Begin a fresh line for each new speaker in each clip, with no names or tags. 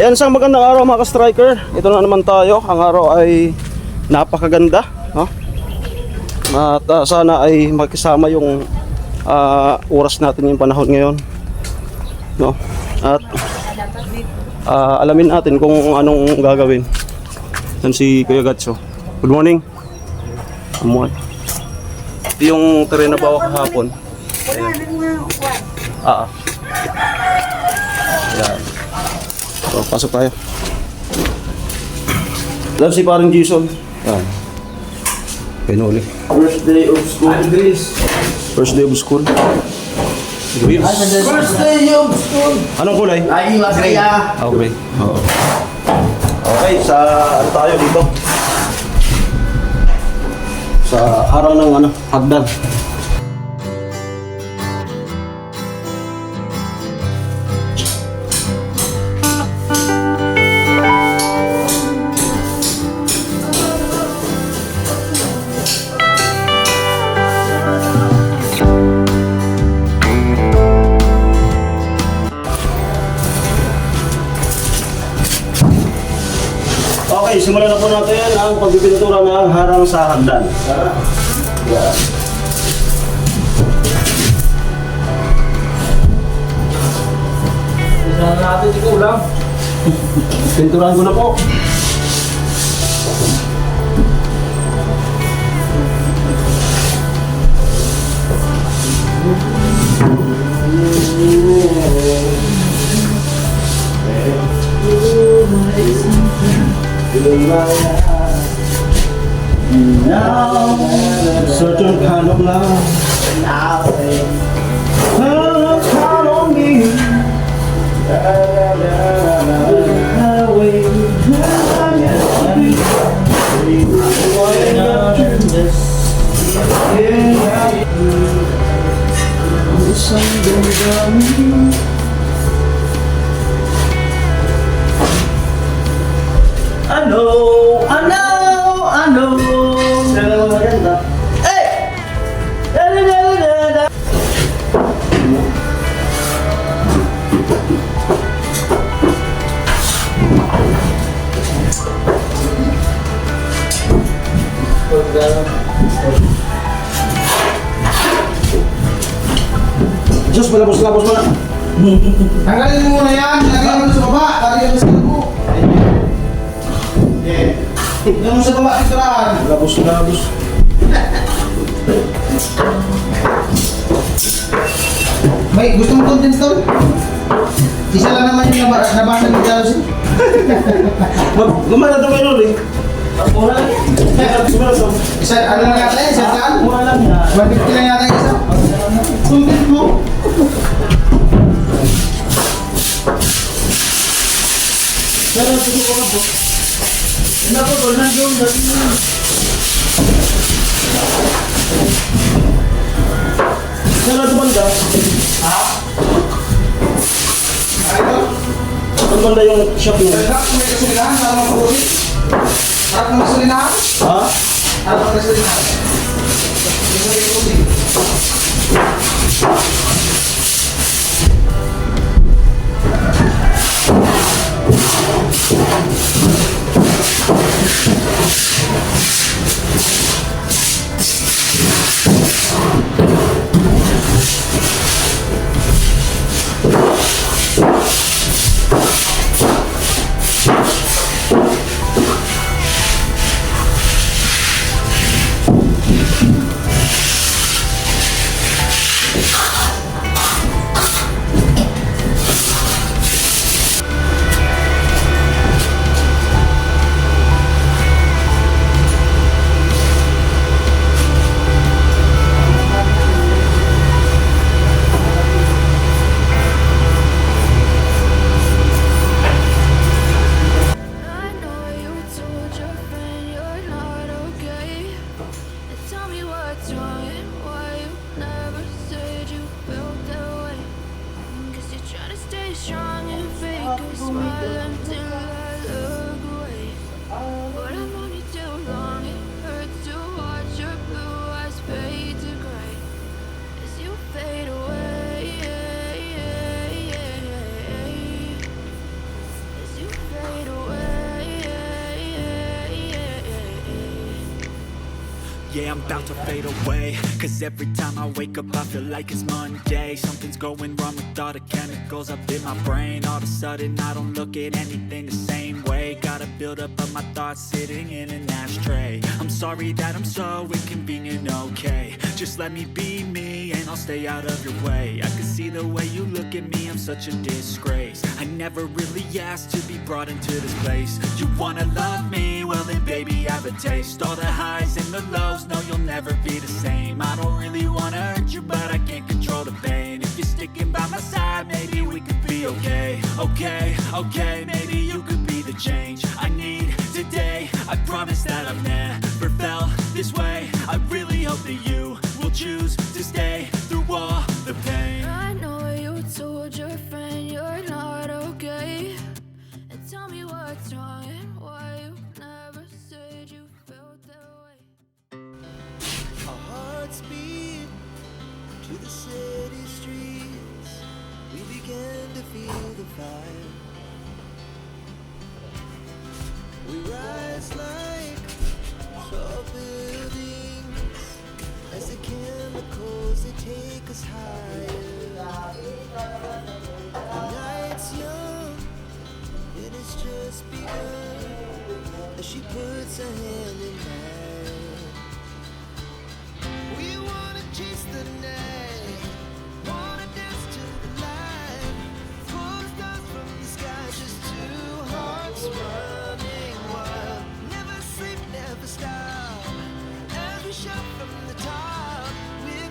Ayan, isang magandang araw mga ka-striker. Ito na naman tayo. Ang araw ay napakaganda, no? At sana ay makisama yung oras natin yung panahon ngayon, no? At alamin natin kung anong gagawin. Yan si Kuya Gatso. Good morning. Good morning. Ito yung terreno na bawa kahapon. Ayan. Ayan. So, pasok tayo. Love si parang Jason. Ayan. Pinuli.
First day of school.
First day of school. Green.
First day of school.
Anong kulay?
Ay, masaya.
Okay. Oo. Okay, sa ano tayo dito? Sa araw ng hagdan. Okay, simulan na po natin ang pagpipintura ng harang sa hagdan. Yeah.
Isa na natin, ikaw lang.
Pinturahan ko na po. Now, certain kind of love. Count on me. I know. Hey! Diyos, malabos-labos mo na.
Tanggalin mo muna yan. Lagyan mo sa baba. Lagyan mo sa lubo. Lagyan mo sa baba. Pinturahan.
Labos-labos.
May gusto mo content tol? Isa lang naman yung nabasa ng Chelsea.
Gumana ito kayo rin. Mura lang.
Isa, ano lang yata yan? Isa saan?
Mura lang yan.
150 lang yata yung isa. Content mo.
Pero sige ko po. Ano po, tol? Nandiyon. Saan ito banda?
Ha? Ano?
Saan banda yung shop niya?
Harap mo may kasulinahan para mapulit. Harap mo may kasulinahan?
Ha?
Harap mo may kasulinahan. Gusto mo yung pulit.
yeah, I'm about to fade away. Cause every time I wake up I feel like it's Monday. Something's going wrong with all the chemicals up in my brain. All of a sudden I don't look at anything the same way. Gotta build up of my thoughts sitting in an ashtray. I'm sorry that I'm so inconvenient, okay. Just let me be me and I'll stay out of your way. I can see the way you look at me, I'm such a disgrace. I never really asked to be brought into this place. You wanna love me? Well then baby I have a taste. All the highs and the lows, no you'll never be the same. I don't really wanna hurt you but I can't control the pain. If you're sticking by my side maybe we could be okay. Okay, maybe you could be the change I need today. I promise that I've never felt this way. I really hope that you will choose to stay through all the pain.
I know you told your friend you're not okay, and tell me what's wrong and why you never said you felt that way.
Our hearts beat to the city streets. We began to feel the fire. We rise like tall buildings as the chemicals they take us higher. The night's young and it's just begun as she puts her hand in mine. We wanna chase the night, wanna dance to the light, pull stars from the sky, just two hearts running wild. Never sleep, never stop, as we shout from the top. We're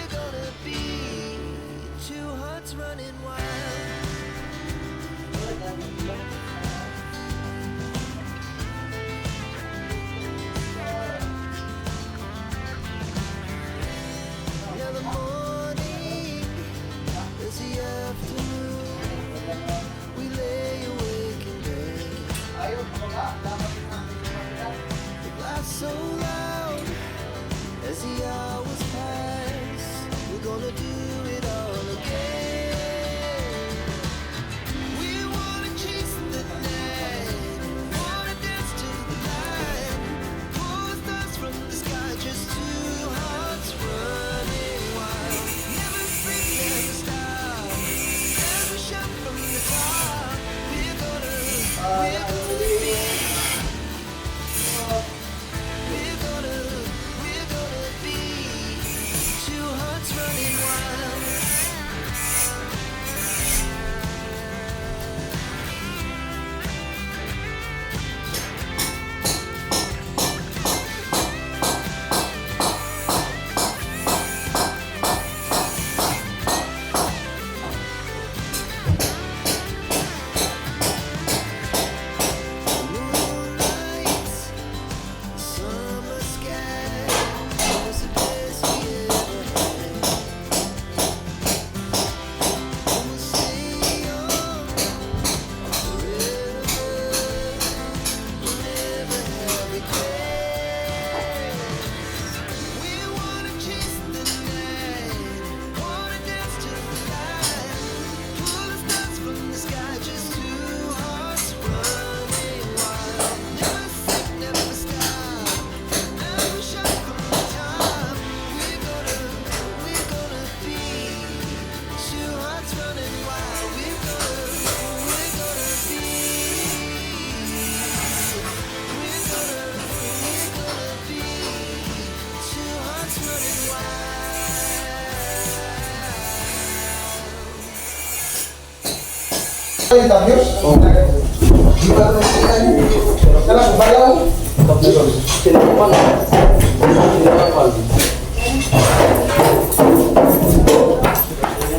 gonna be two hearts running wild. Now the morning is the afternoon. We lay awake in bed. The laugh so loud as the hours pass. We're gonna do it all again. We wanna chase the night, wanna dance to the light, pull stars from the sky, just two hearts running wild. Never sleep, never stop, as we shout from the top. We're gonna be, we're gonna be two hearts running wild. Moonlights, summer sky, was the best we ever had. And we'll stay young forever. We'll never have regrets. We wanna chase the night, wanna dance to the light, pull the stars from the sky, just two hearts running wild. Never sleep, never stop, and we shout from the top. We're gonna be two hearts running wild. We're gonna be, we're gonna be two hearts running wild.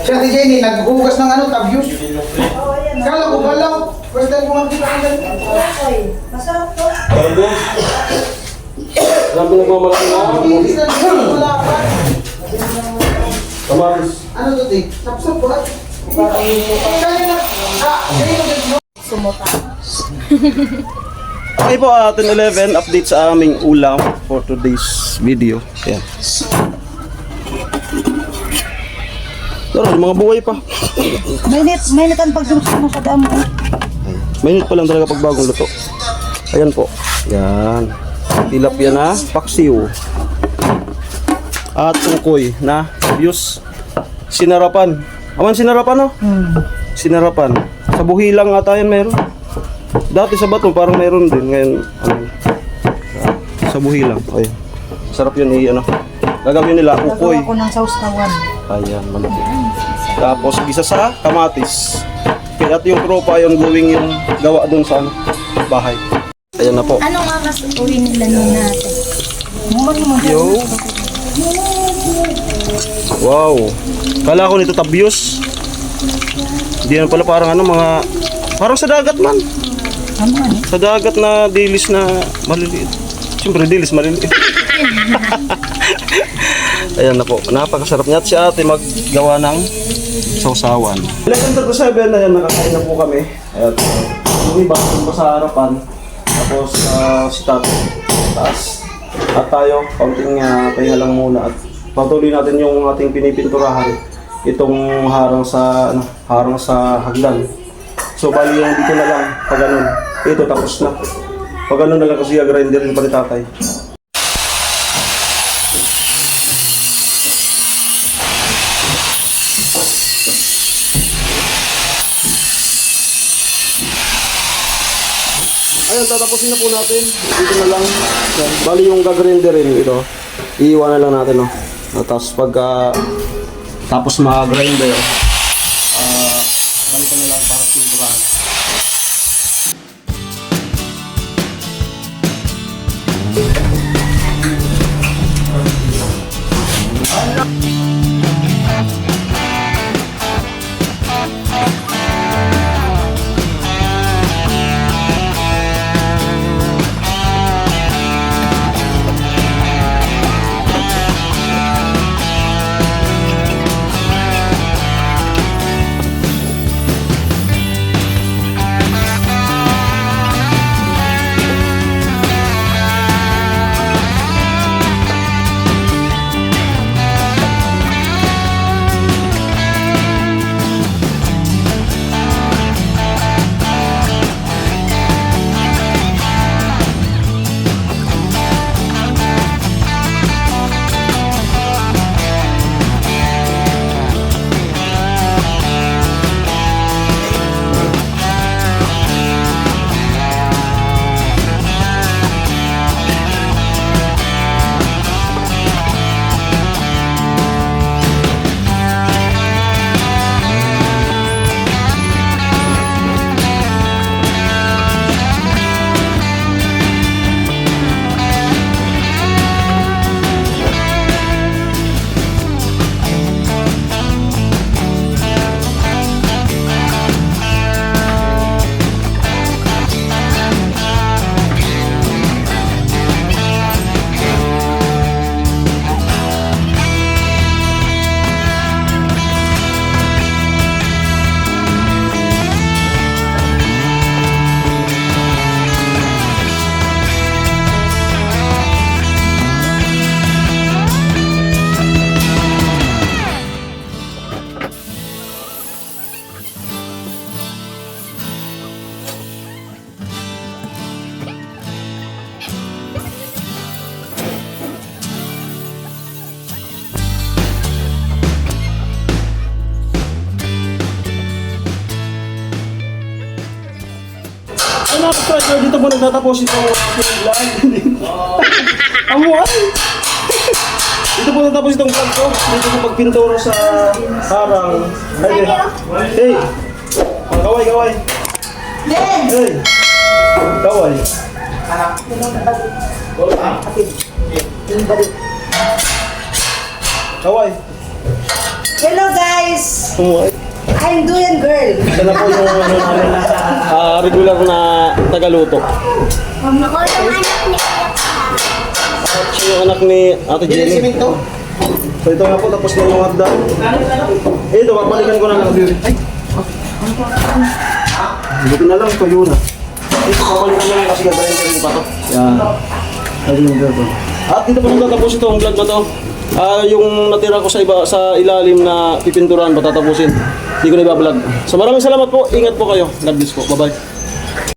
Siya si Jenny, naghugas ng ano, tabyos. Kala ko balaw. First time ko makita ng ganito.
Masarap to.
Sabi nagmamalaki na.
Inis na dito, wala pa.
Kamaris.
Ano to, Dick? Sapsap ba? Kaya na,
Sumuta.
Okay po, 10:11 update sa aming ulam for today's video. Ayan. Pero mga buhay pa.
Mainit ang pagdursa mo sa damo.
Mainit pa lang talaga pag bagong luto. Ayan po. Yan. tilapia na paksiw. At tungkoy na abuse. Sinarapan. Aman sinarapan, no? Sinarapan. Sa Buhilang ata yan meron. Dati sa Bato parang meron din. Ngayon, ano, sa Buhilang. Ayun. Sarap yun ano. Gagawin nila, ukoy.
Gagawa ko ng sausawan.
Ayan, malaki. Tapos isa sa kamatis. Kaya at yung tropa yung gawing yung gawa dun sa ano, bahay. Ayan na po.
Ano nga mas uwi nila nun natin?
Yo. Wow. Kala ko nito tabios. Hindi yan pala parang ano, mga parang sa dagat man. Sa dagat na dilis na maliliit. Siyempre dilis maliliit. Ayan na po. Napakasarap niya at si ate maggawa ng sausawan. 11:37 na yan, nakakain na po kami. At yung iba pa sa harapan. Tapos si Tato taas. At tayo, kaunting pahinga lang muna. At patuloy natin yung ating pinipinturahan. Itong harang sa hagdan. So bali yung dito na lang, pag ganun. Ito tapos na. Pag ganun na lang kasi grinder yung pa ni tatay. Ayun, tatapusin na po natin. Dito na lang. Yan. Bali yung gagrinderin ito. Iiwan na lang natin, no. Tapos pagka tapos mag-grinder, balikan na lang para pinturahan. Ay, nakapag-striker, dito po nagtatapos ito. Amuan! Dito po nagtatapos itong vlog ko. Dito po pagpinturo sa harang. Hey! Hey! Kaway, kaway! Hey! Kaway! Kaway!
Hello guys!
Kaway!
I'm doing girl.
Ito na po yung namin, regular na tagaluto. At siya yung anak ni Ate Jenny. So ito nga po, tapos na yung hagdan. Ito, babalikan ko na lang. Dito na lang, ito yun. Ito, babalikan na lang kasi gagawin ko rin pa to. Yan. Ayun dito. At dito po natatapos itong vlog na to. Yung natira ko sa ilalim na pipinturan, patatapusin. Hindi ko na iba-vlog. So maraming salamat po. Ingat po kayo. God bless po. Bye-bye.